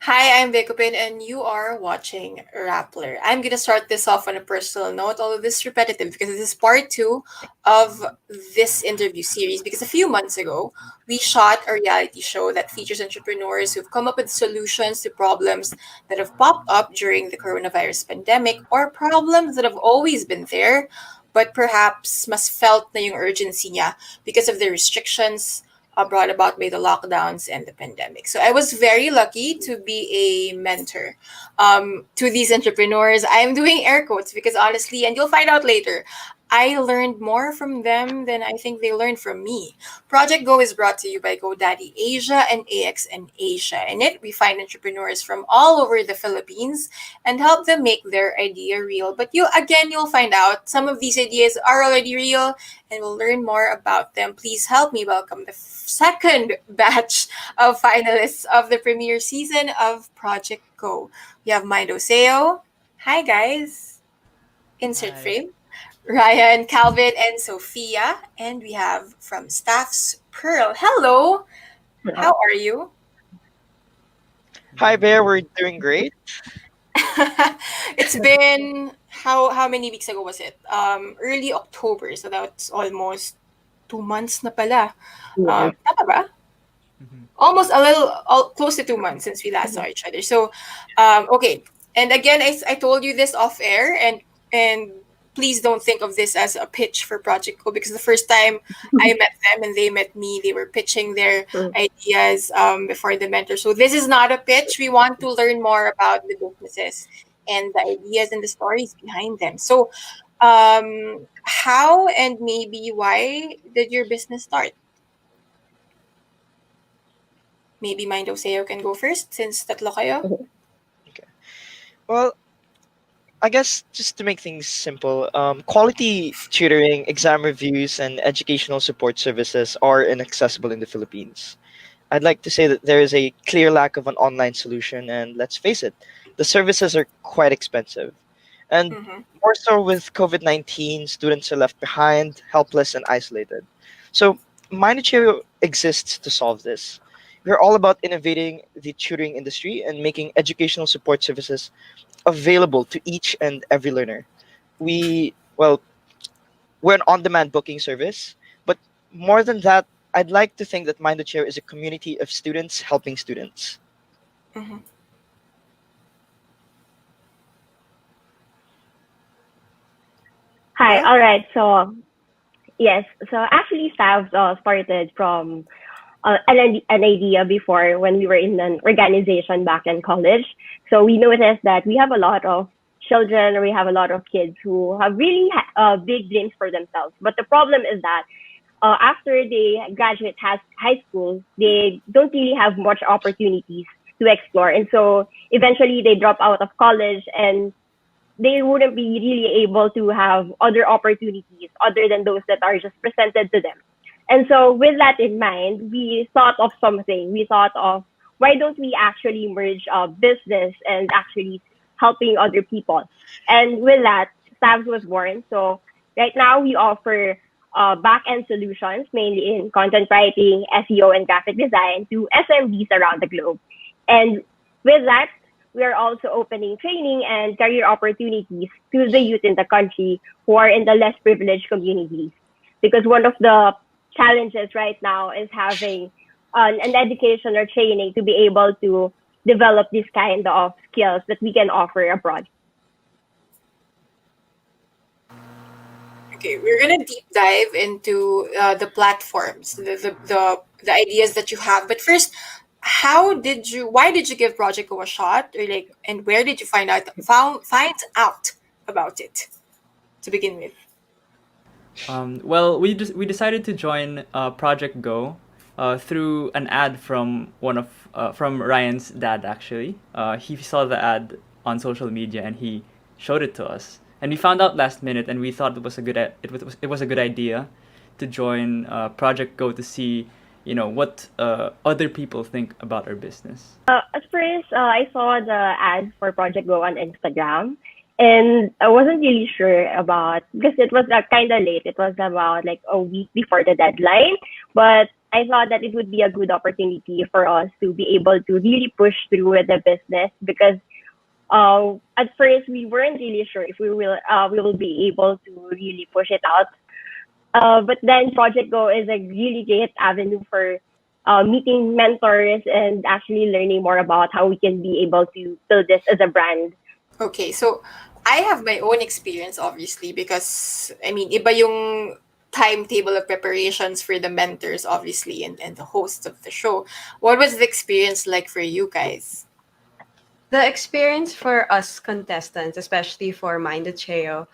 Hi, I'm Vicopin, and you are watching Rappler. I'm going to start this off on a personal note, although this is repetitive because this is part two of this interview series. Because a few months ago, we shot a reality show that features entrepreneurs who've come up with solutions to problems that have popped up during the coronavirus pandemic or problems that have always been there, but perhaps mas felt na yung urgency niya because of the restrictions brought about by the lockdowns and the pandemic. So I was very lucky to be a mentor to these entrepreneurs. I'm doing air quotes because honestly, and you'll find out later, I learned more from them than I think they learned from me. Project Go is brought to you by GoDaddy Asia and AXN Asia. In it, we find entrepreneurs from all over the Philippines and help them make their idea real. But you'll find out some of these ideas are already real and we'll learn more about them. Please help me welcome the second batch of finalists of the premiere season of Project Go. We have Mind Oseo. Hi, guys. Insert Hi. frame. Ryan, Calvin, and Sophia. And we have from Staff's Pearl. Hello. How are you? Hi Doing there, good. we're doing great. It's been how many weeks ago was it? Early October, so that's almost 2 months na pala. Yes. Tama ba? Mhm. Almost a little close to 2 months since we last saw each other. So, okay. And again, I told you this off air, and please don't think of this as a pitch for Project Go because the first time I met them and they met me, they were pitching their Mm. ideas before the mentor. So this is not a pitch. We want to learn more about the businesses and the ideas and the stories behind them. So, how and maybe why did your business start? Maybe Mind Oseo can go first since tatlo kayo. Okay. Well, I guess just to make things simple, quality tutoring, exam reviews, and educational support services are inaccessible in the Philippines. I'd like to say that there is a clear lack of an online solution, and let's face it, the services are quite expensive. And Mm-hmm. more so with COVID 19, students are left behind, helpless, and isolated. So, Mindachio exists to solve this. We're all about innovating the tutoring industry and making educational support services available to each and every learner. Well, we're an on-demand booking service, but more than that, I'd like to think that Mindachio is a community of students helping students. Mm-hmm. Hi. Pearl? All right. So yes. So actually, Stav started from an idea before when we were in an organization back in college. So we noticed that we have a lot of children, or we have a lot of kids who have really big dreams for themselves. But the problem is that after they graduate high school, they don't really have much opportunities to explore, and so eventually they drop out of college and they wouldn't be really able to have other opportunities other than those that are just presented to them. And so, with that in mind, we thought of something. We thought of why don't we actually merge business and actually helping other people? And with that, Stabs was born. So, right now, we offer back end solutions, mainly in content writing, SEO, and graphic design to SMBs around the globe. And with that, we are also opening training and career opportunities to the youth in the country who are in the less privileged communities. Because one of the challenges right now is having an education or training to be able to develop this kind of skills that we can offer abroad. Okay, we're gonna deep dive into the platforms, the ideas that you have. But first, why did you give Project Go a shot, or like, and where did you find out about it to begin with? Well, we decided to join Project Go through an ad from from Ryan's dad. Actually, he saw the ad on social media and he showed it to us. And we found out last minute, and we thought it was a good idea to join Project Go to see what other people think about our business. At first, I saw the ad for Project Go on Instagram, and I wasn't really sure about because it was kind of late. It was about like a week before the deadline, but I thought that it would be a good opportunity for us to be able to really push through with the business because at first we weren't really sure if we will be able to really push it out. But then Project Go is a really great avenue for meeting mentors and actually learning more about how we can be able to build this as a brand. Okay, so I have my own experience obviously because I mean iba yung timetable of preparations for the mentors obviously and the hosts of the show. What was the experience like for you guys? The experience for us contestants, especially for Minded Cheo,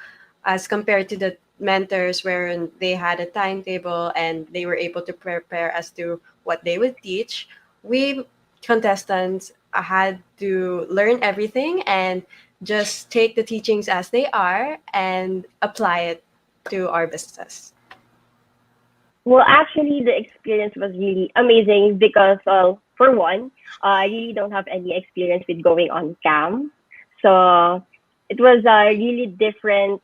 as compared to the mentors where they had a timetable and they were able to prepare as to what they would teach, we contestants had to learn everything and just take the teachings as they are and apply it to our business. Well, actually, the experience was really amazing because, for one, I really don't have any experience with going on cam. So it was a really different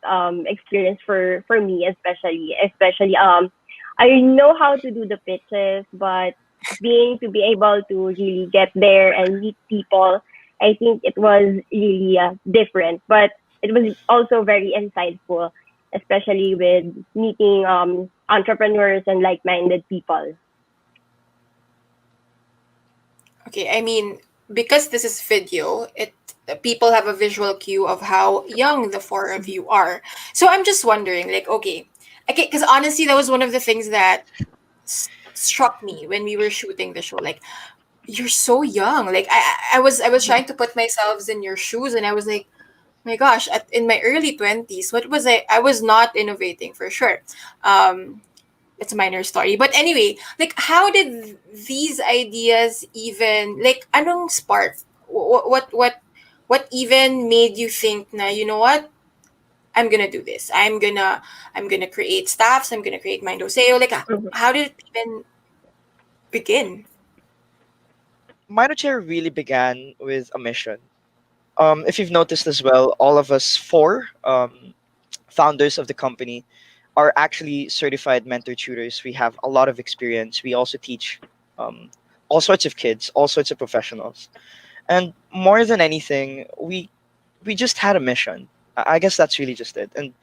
experience for me, especially I know how to do the pitches, but being to be able to really get there and meet people, I think it was really different. But it was also very insightful, especially with meeting entrepreneurs and like-minded people. Okay, I mean, because this is video, it people have a visual cue of how young the four of you are. So I'm just wondering, like, okay, because honestly, that was one of the things that struck me when we were shooting the show. Like, you're so young. Like, I was trying to put myself in your shoes, and I was like, my gosh, in my early 20s, what was I? I was not innovating for sure. Um, it's a minor story. But anyway, like how did these ideas even like anong spark? What even made you think na you know what? I'm gonna do this. I'm gonna create staffs. I'm gonna create Mind Oseo. Like Mhm. how did it even begin? Minotaur really began with a mission. If you've noticed as well, all of us four founders of the company are actually certified mentor tutors. We have a lot of experience. We also teach um, all sorts of kids, all sorts of professionals. And more than anything, we just had a mission. I guess that's really just it. And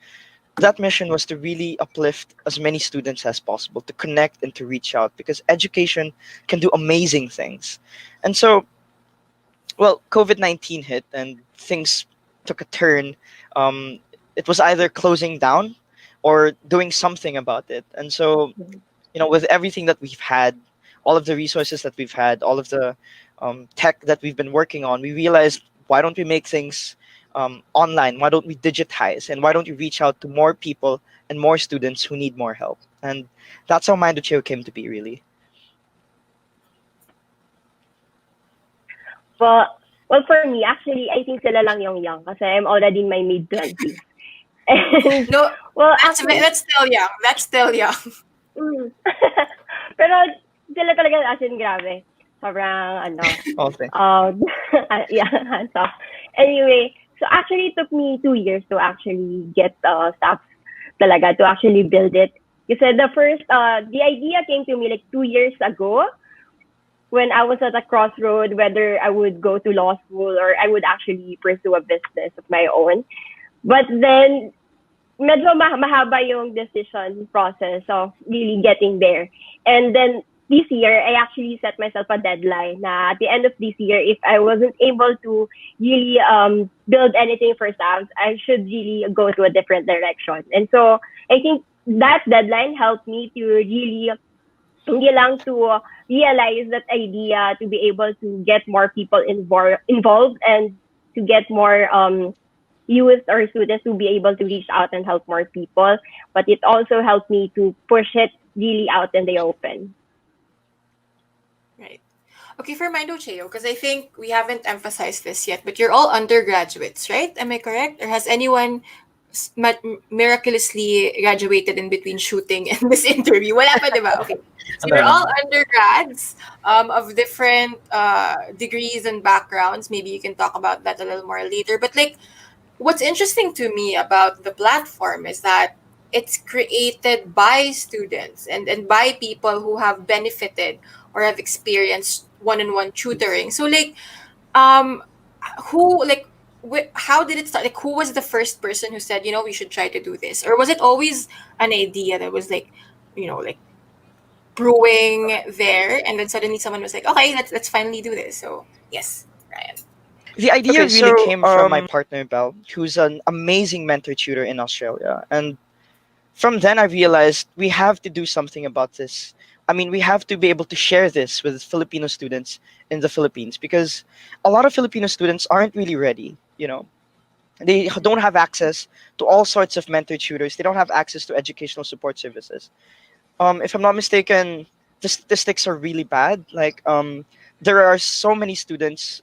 that mission was to really uplift as many students as possible, to connect and to reach out because education can do amazing things. And so, well, COVID-19 hit and things took a turn. Um, it was either closing down or doing something about it. And so, with everything that we've had, all of the resources that we've had, all of the tech that we've been working on, we realized why don't we make things online? Why don't we digitize? And why don't we reach out to more people and more students who need more help? And that's how Mindocheo came to be, really. Well, well, for me, actually, I think sila lang yung young kasi I'm already in my mid-20s. And, No, well, actually, that's still young. That's still young. mm. Pero sila talaga as in grabe. Sobrang, ano, Okay. yeah, hands off. Anyway, so actually it took me 2 years to actually get staff talaga to actually build it. Kasi the idea came to me like 2 years ago when I was at a crossroad whether I would go to law school or I would actually pursue a business of my own. But then medyo mahaba yung decision process of really getting there. And then this year, I actually set myself a deadline na at the end of this year, if I wasn't able to really build anything for staff, I should really go to a different direction. And so I think that deadline helped me to really hindi lang to realize that idea to be able to get more people involved and to get more youth or students to be able to reach out and help more people. But it also helped me to push it really out in the open. Right. Okay, for Mind Cheo, because I think we haven't emphasized this yet, but you're all undergraduates, right? Am I correct? Or has anyone miraculously graduated in between shooting and this interview? Wala pa, diba? Okay. So you're all undergrads of different degrees and backgrounds. Maybe you can talk about that a little more later. But like, what's interesting to me about the platform is that it's created by students and by people who have benefited or have experienced one-on-one tutoring. So like um who like how did it start? Like who was the first person who said, we should try to do this? Or was it always an idea that was like, like brewing there, and then suddenly someone was like, okay, let's finally do this. So yes, Ryan. The idea Okay, really so came from my partner Belle, who's an amazing mentor tutor in Australia, and from then I realized we have to do something about this. I mean, we have to be able to share this with Filipino students in the Philippines because a lot of Filipino students aren't really ready. They don't have access to all sorts of mentor tutors. They don't have access to educational support services. If I'm not mistaken, the statistics are really bad. Like, there are so many students,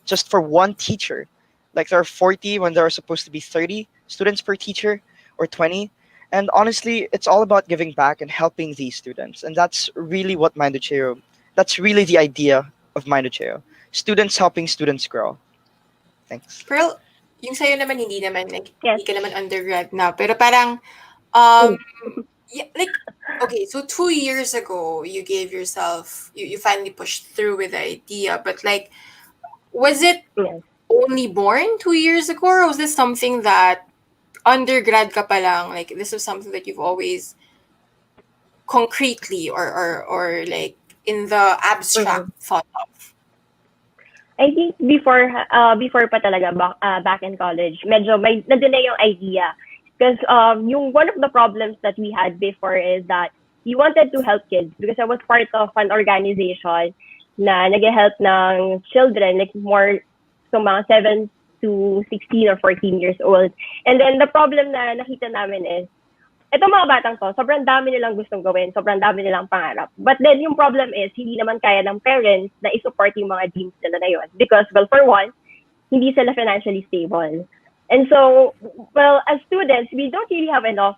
just for one teacher. Like, there are 40 when there are supposed to be 30 students per teacher, or 20. And honestly, it's all about giving back and helping these students. And that's really what Minducheo, that's really the idea of Minducheo. Students helping students grow. Thanks. Pearl, yung sa'yo naman, hindi naman, like, Yes. hindi ka naman undergrad na. Pero parang, um, Mm. yeah, like, okay, so 2 years ago, you gave yourself, you finally pushed through with the idea, but like, was it Yes. only born 2 years ago, or was this something that undergrad ka pa lang, like, this was something that you've always concretely or like in the abstract Mhm. thought of? I think before pa talaga back in college, medyo may nandun na yung idea. Because yung one of the problems that we had before is that we wanted to help kids because I was part of an organization na nag-help ng children, like more so mga 7 to 16 or 14 years old. And then the problem na nakita namin is itong mga batang to, sobrang dami nilang gustong gawin, sobrang dami nilang pangarap. But then yung problem is, hindi naman kaya ng parents na isupport yung mga dreams nila na yun. Because, well, for one, hindi sila financially stable. And so, well, as students, we don't really have enough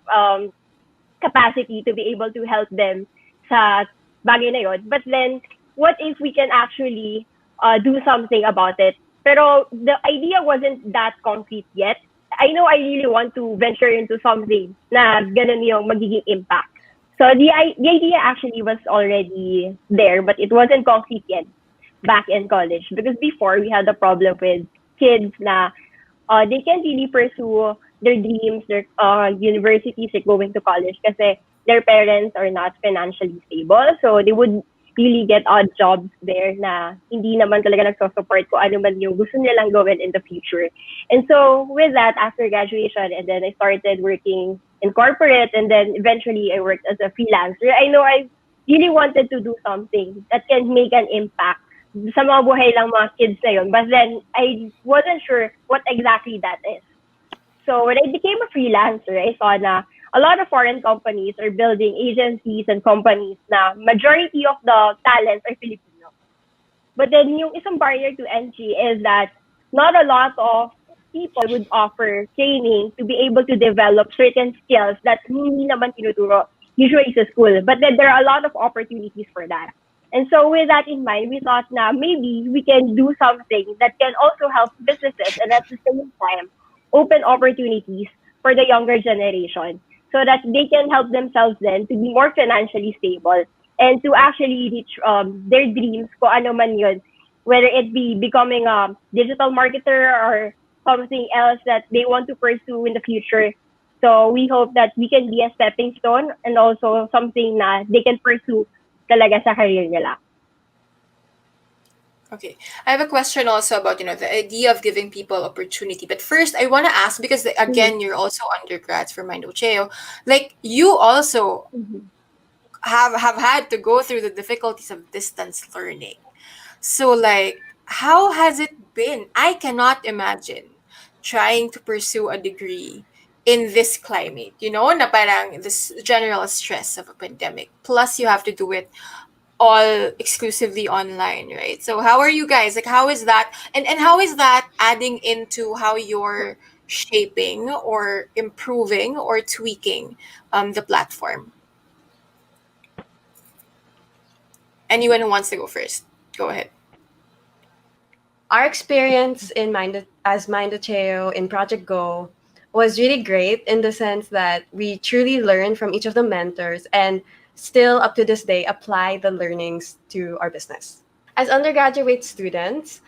capacity to be able to help them sa bagay na yun. But then, what if we can actually do something about it? Pero the idea wasn't that concrete yet. I know I really want to venture into something na ganun yung magiging impact. So the idea actually was already there, but it wasn't concrete yet back in college because before we had the problem with kids na they can't really pursue their dreams, their universities, like going to college kasi their parents are not financially stable. So they would really get odd jobs there na hindi naman talaga nagsusupport ko ano man yung gusto nilang gawin in the future. And so with that, after graduation, and then I started working in corporate, and then eventually I worked as a freelancer. I know I really wanted to do something that can make an impact sa mga buhay lang mga kids na yun. But then I wasn't sure what exactly that is. So when I became a freelancer, I saw na a lot of foreign companies are building agencies and companies na majority of the talents are Filipino. But then yung isang barrier to entry is that not a lot of people would offer training to be able to develop certain skills that hindi naman tinuturo usually sa school. But then there are a lot of opportunities for that. And so with that in mind, we thought na maybe we can do something that can also help businesses and at the same time open opportunities for the younger generation so that they can help themselves then to be more financially stable and to actually reach their dreams kung ano man yun, whether it be becoming a digital marketer or something else that they want to pursue in the future. So we hope that we can be a stepping stone and also something na they can pursue talaga sa career nila. Okay. I have a question also about, the idea of giving people opportunity. But first, I want to ask, because again, you're also undergrads for Mind Ocheo. Like, you also have had to go through the difficulties of distance learning. So, like, how has it been? I cannot imagine trying to pursue a degree in this climate, na parang this general stress of a pandemic. Plus, you have to do it all exclusively online, right? So how are you guys? Like, how is that? And how is that adding into how you're shaping or improving or tweaking the platform? Anyone who wants to go first, go ahead. Our experience in Mind as Mindoteo in Project Go was really great in the sense that we truly learn from each of the mentors and still up to this day apply the learnings to our business. As undergraduate students,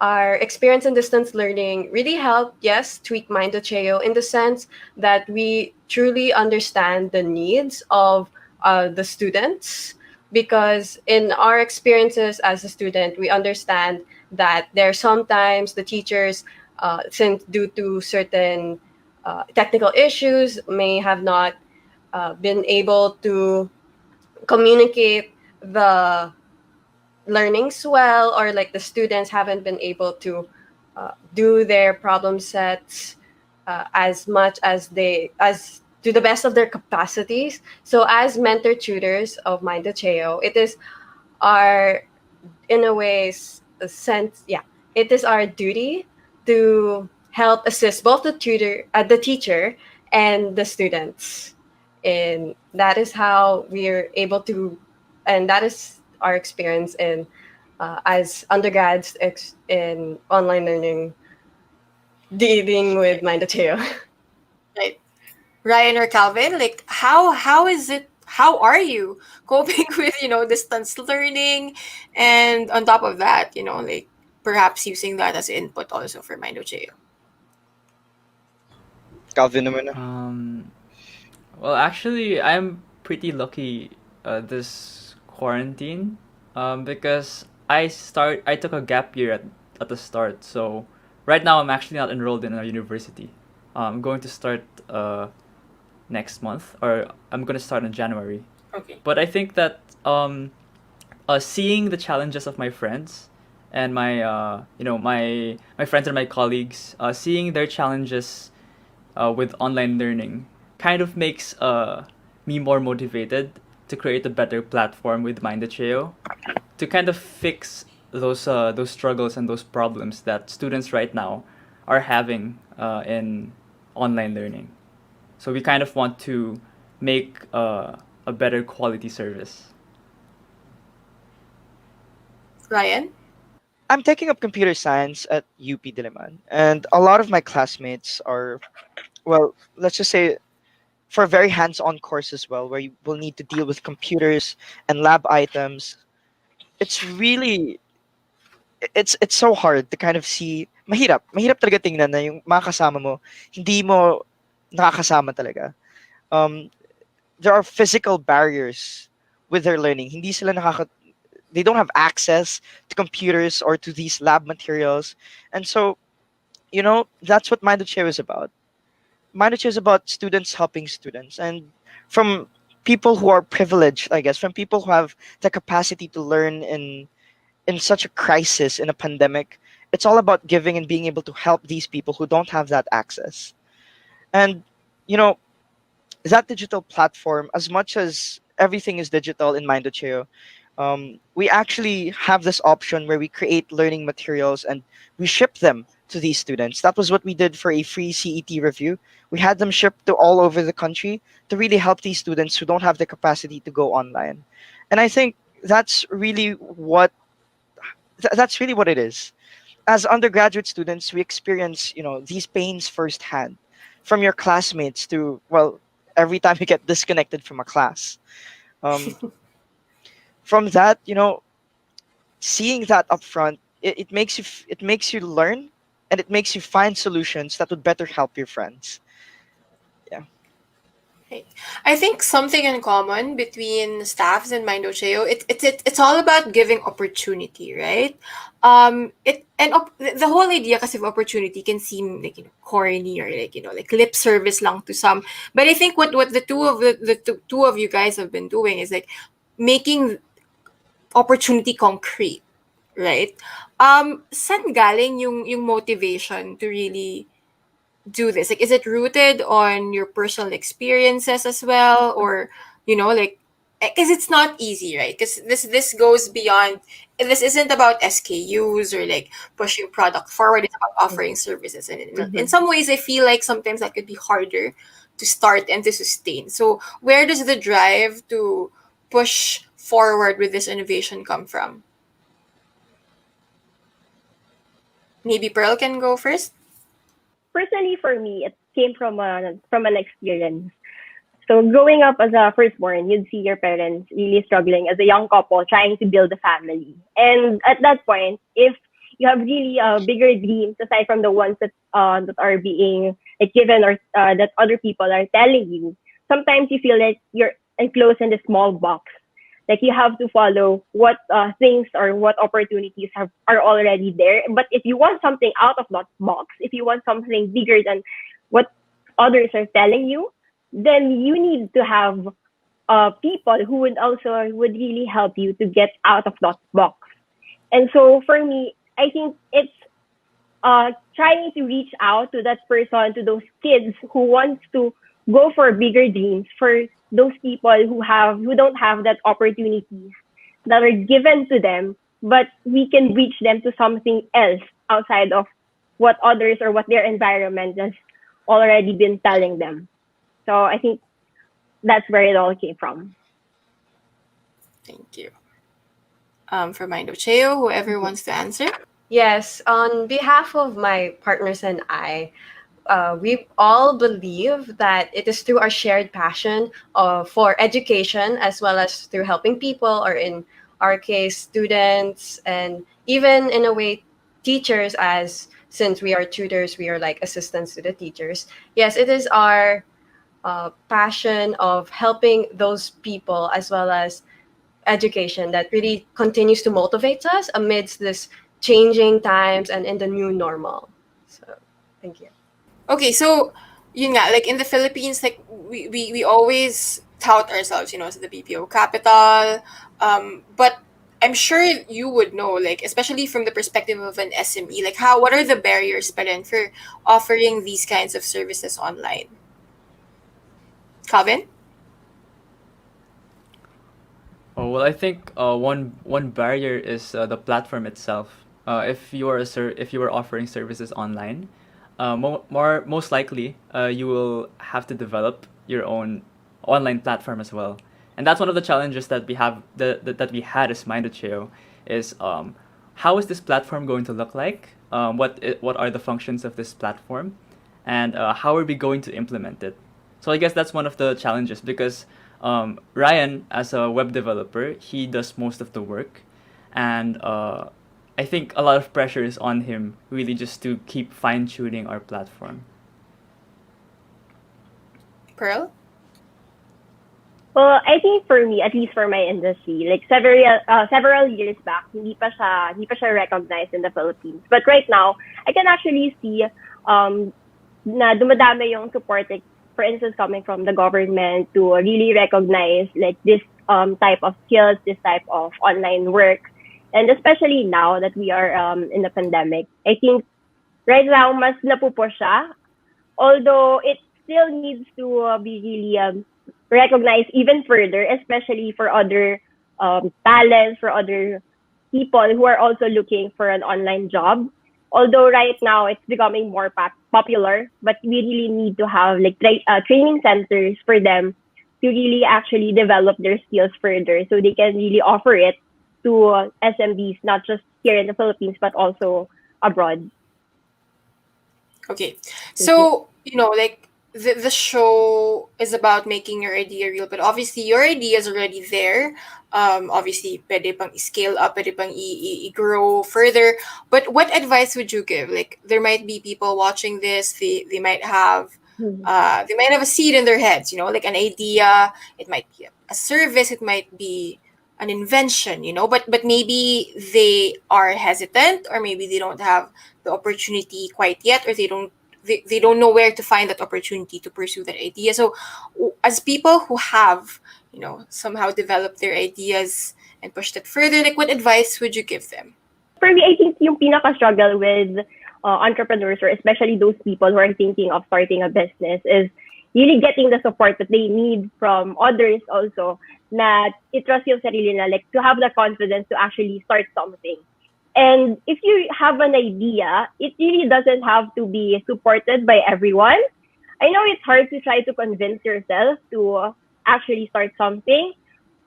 our experience in distance learning really helped, yes, tweak Mind Cheo in the sense that we truly understand the needs of the students. Because in our experiences as a student, we understand that there sometimes the teachers, since due to certain technical issues, may have not been able to communicate the learnings well, or like the students haven't been able to do their problem sets as much as they as to the best of their capacities. So as mentor tutors of Mind Cheo, it is our, in a way, sense, yeah, it is our duty to help assist both the teacher and the students, and that is how we're able to, and that is our experience in as undergrads in online learning, dealing with Mind Teo. Right. Ryan or Calvin, like how is it? How are you coping with distance learning, and on top of that, like perhaps using that as input also for Mindojeo? Calvin naman na. Well, actually, I'm pretty lucky this quarantine because I took a gap year at the start. So right now I'm actually not enrolled in a university. I'm going to start next month, or I'm going to start in January. Okay. But I think that seeing the challenges of my friends and my my friends and my colleagues, seeing their challenges with online learning kind of makes me more motivated to create a better platform with Mindacheo to kind of fix those struggles and those problems that students right now are having in online learning. So we kind of want to make a better quality service. Ryan? I'm taking up computer science at UP Diliman, and a lot of my classmates are, well, let's just say, for a very hands-on course as well, where you will need to deal with computers and lab items. It's really, it's so hard to kind of see. Mahirap talaga tingnan na yung mga kasama mo, hindi mo nakakasama talaga. Um, there are physical barriers with their learning. Hindi sila they don't have access to computers or to these lab materials. And so, that's what Mindshare is about. Mindshare is about students helping students. And from people who are privileged, I guess, from people who have the capacity to learn in such a crisis, in a pandemic, it's all about giving and being able to help these people who don't have that access. And, you know, that digital platform, as much as everything is digital in Mindocheo, we actually have this option where we create learning materials and we ship them to these students. That was what we did for a free CET review. We had them shipped to all over the country to really help these students who don't have the capacity to go online. And I think that's really what that's really what it is. As undergraduate students, we experience, these pains firsthand, from your classmates to, well, every time you get disconnected from a class. Um, from that, seeing that upfront, it makes it makes you learn, and it makes you find solutions that would better help your friends. Yeah. Right. I think something in common between staffs and Mindojeo, it's all about giving opportunity, right? The whole idea kasi of opportunity can seem like corny, or like like lip service lang to some. But I think what the two of you guys have been doing is like making opportunity concrete, right? Saan galing yung motivation to really do this? Like, is it rooted on your personal experiences as well, or like, because it's not easy, right? Because this goes beyond. This isn't about SKUs or like pushing product forward. It's about offering services, and in Mhm. some ways, I feel like sometimes that could be harder to start and to sustain. So, where does the drive to push forward with this innovation come from? Maybe Pearl can go first. Personally, for me, came from an experience. So growing up as a firstborn, you'd see your parents really struggling as a young couple trying to build a family. And at that point, if you have really bigger dreams aside from the ones that are being like given or that other people are telling you, sometimes you feel like you're enclosed in a small box. Like you have to follow what things or what opportunities are already there. But if you want something out of that box, if you want something bigger than what others are telling you, then you need to have people who would really help you to get out of that box. And so for me, I think it's trying to reach out to that person, to those kids who wants to go for bigger dreams, for those people who don't have that opportunities that are given to them, but we can reach them to something else outside of what others or what their environment has already been telling them. So I think that's where it all came from. Thank you. For Mind of Cheo, whoever wants to answer. Yes, on behalf of my partners and I, we all believe that it is through our shared passion for education as well as through helping people, or in our case, students, and even in a way, teachers, as since we are tutors, we are like assistants to the teachers. Yes, it is our passion of helping those people as well as education that really continues to motivate us amidst this changing times and in the new normal. So, thank you. Okay, so yun nga, like in the Philippines, like we always tout ourselves, as the BPO capital. But I'm sure you would know, like especially from the perspective of an SME, like what are the barriers pa rin for offering these kinds of services online? Calvin? Oh well, I think one barrier is the platform itself. If you are offering services online, most likely you will have to develop your own online platform as well, and that's one of the challenges that we have that we had as Minded Cheo is how is this platform going to look like? What are the functions of this platform, and how are we going to implement it? So I guess that's one of the challenges because Ryan, as a web developer, he does most of the work, and I think a lot of pressure is on him, really, just to keep fine tuning our platform. Pearl? Well, I think for me, at least for my industry, like several years back, hindi pa siya recognized in the Philippines. But right now, I can actually see na dumadami yung support, like for instance, coming from the government to really recognize like this type of skills, this type of online work, and especially now that we are in the pandemic, I think right now mas napupush siya, although it still needs to be really recognized even further, especially for other talents, for other people who are also looking for an online job. Although right now it's becoming more popular, but we really need to have like training centers for them to really actually develop their skills further, so they can really offer it to SMBs, not just here in the Philippines, but also abroad. Okay. Thank you. So, like the show is about making your idea real, but obviously your idea is already there. Obviously, pwede pang scale up, pwede pang grow further. But what advice would you give? Like, there might be people watching this, they might have Mhm. a seed in their heads, like an idea. It might be a service, it might be an invention, but maybe they are hesitant, or maybe they don't have the opportunity quite yet, or they don't know where to find that opportunity to pursue that idea. So as people who have somehow developed their ideas and pushed it further, like what advice would you give them? For me, I think yung pinaka-struggle with entrepreneurs, or especially those people who are thinking of starting a business, is really getting the support that they need from others also, na i-trust yung sarili na, like to have the confidence to actually start something. And if you have an idea, it really doesn't have to be supported by everyone. I know it's hard to try to convince yourself to actually start something,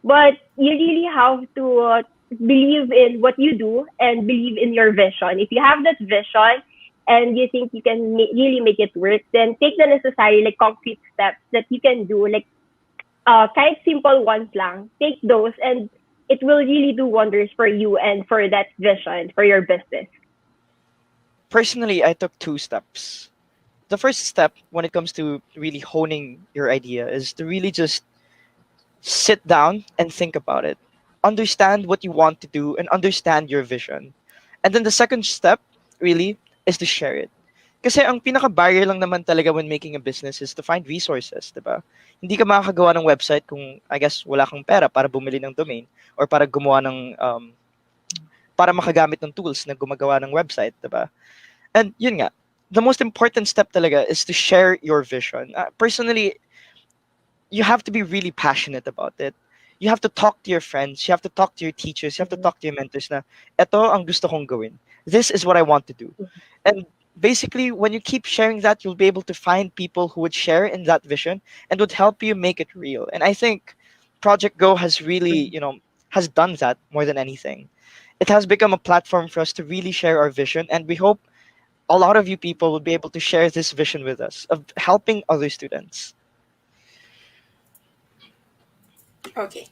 but you really have to believe in what you do and believe in your vision. If you have that vision, and you think you can really make it work, then take the necessary like concrete steps that you can do, like kahit simple ones lang. Take those, and it will really do wonders for you and for that vision for your business. Personally, I took two steps. The first step when it comes to really honing your idea is to really just sit down and think about it. Understand what you want to do and understand your vision. And then the second step really is to share it. Kasi ang pinaka-barrier lang naman talaga when making a business is to find resources, 'di ba? Hindi ka makakagawa ng website kung I guess wala kang pera para bumili ng domain or para gumawa ng para makagamit ng tools na gumagawa ng website, 'di ba? And yun nga, the most important step talaga is to share your vision. Personally, you have to be really passionate about it. You have to talk to your friends, you have to talk to your teachers, you have to talk to your mentors na, eto ang gusto kong gawin. This is what I want to do. And basically, when you keep sharing that, you'll be able to find people who would share in that vision and would help you make it real. And I think Project Go has really, has done that more than anything. It has become a platform for us to really share our vision, and we hope a lot of you people will be able to share this vision with us of helping other students. Okay.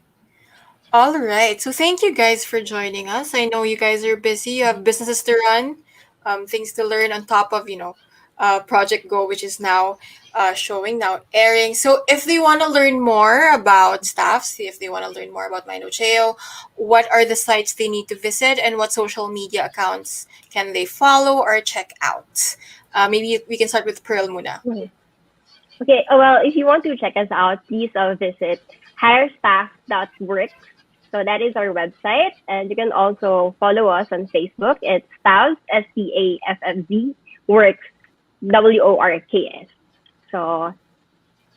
All right. So thank you guys for joining us. I know you guys are busy. You have businesses to run, things to learn on top of, Project Go, which is now showing, now airing. So if they want to learn more about staffs, if they want to learn more about Cheo, what are the sites they need to visit and what social media accounts can they follow or check out? Maybe we can start with Pearl Muna. Okay, well, if you want to check us out, please visit hirestaff.works. So that is our website, and you can also follow us on Facebook. It's Staffz, STAFFZ, Works, WORKS. So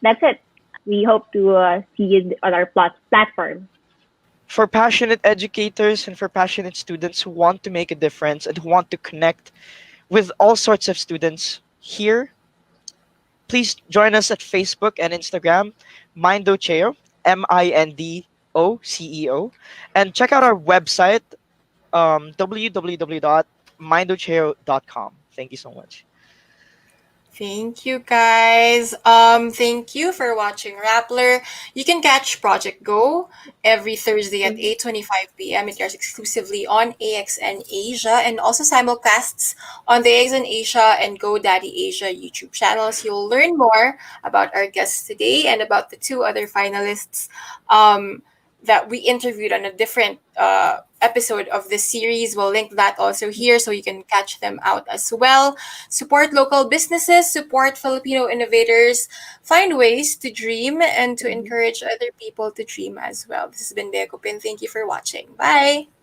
that's it. We hope to see you on our platform. For passionate educators and for passionate students who want to make a difference and who want to connect with all sorts of students here, please join us at Facebook and Instagram, Mindocheo, MINDOCEO, and check out our website, www.mindocheo.com. Thank you so much. Thank you guys. Thank you for watching Rappler. You can catch Project Go every Thursday at 8:25 p.m. It airs exclusively on AXN Asia and also simulcasts on the AXN Asia and GoDaddy Asia YouTube channels. You'll learn more about our guests today and about the two other finalists that we interviewed on a different episode of this series. We'll link that also here so you can catch them out as well. Support local businesses, support Filipino innovators, find ways to dream and to encourage other people to dream as well. This has been Bea Copin. Thank you for watching. Bye.